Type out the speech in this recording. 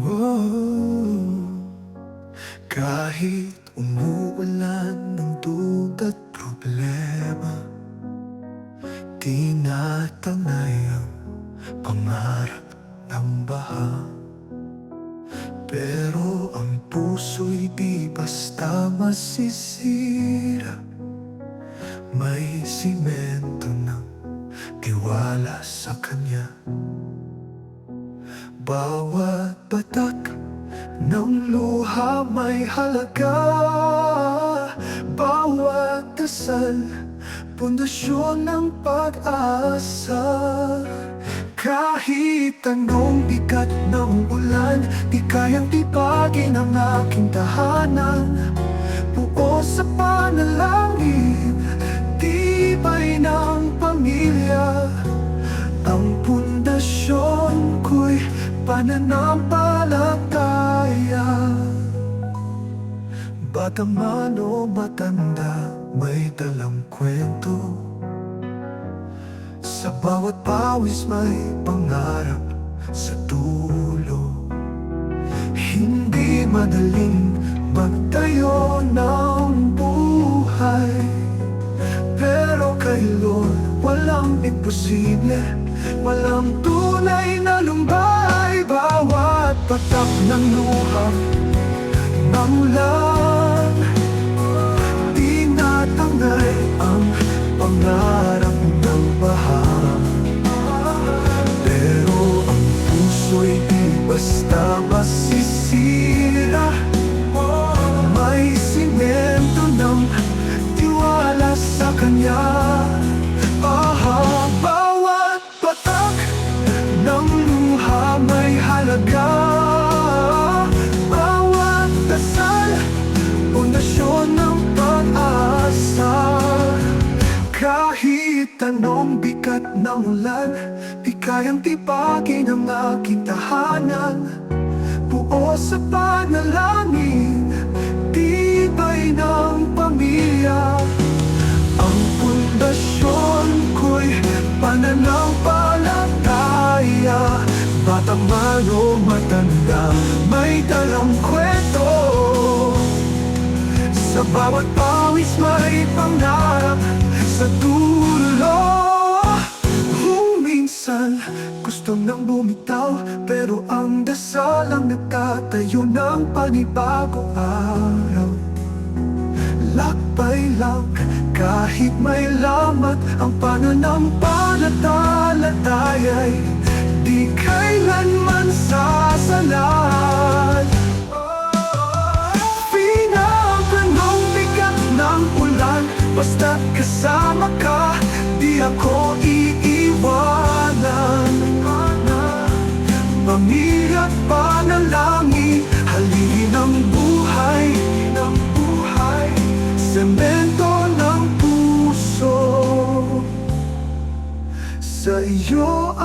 Oh, kahit umuulan ng duda't problema, tinatangay ang pangarap ng baha. Pero ang puso'y di basta masisira, may simento ng tiwala sa Kanya. Bawat patak ng luha may halaga, bawat dasal, pundasyon ng pag-asa. Kahit anong bigat ng ulan, di kayang tibagin ang aking tahanan. Buo sa panalangin, tibay ng pamilya. Ang pundasyon ko'y pananampalataya. Bata man o matanda, may dalang kwento. Sa bawat pawis may pangarap sa dulo. Hindi madaling magtayo ng buhay, pero kay Lord walang imposible, walang tunay na lumbay. Bawat patak ng luha, ng ulan, tinatangay ang pangarap ng baha. Pero ang puso'y di basta masisira, may simento ng tiwala sa Kanya. Bawat patak ng luha may halaga, bawat dasal, pundasyon ng pag-asa. Kahit anong bigat ng ulan, di kayang tibagin ang aking tahanan. Buo sa panalangin, tibay ng pamilya. Ang pundasyon ko'y pananampalataya. Bata man o matanda, may dalang kwento. Sa bawat pawis may pangarap sa dulo. Minsan gusto nang bumitaw, pero ang dasal ang nagtatayo ng panibagong araw. Lakbay lang kahit may lamat, ang pananampalataya'y di kailanman sasalat. Pinapanong bigat ng ulan, basta't kasama ka, di ako iiwanan. Pamilya't panalangin, haligi ng buhay, semento ng puso. Sa iyo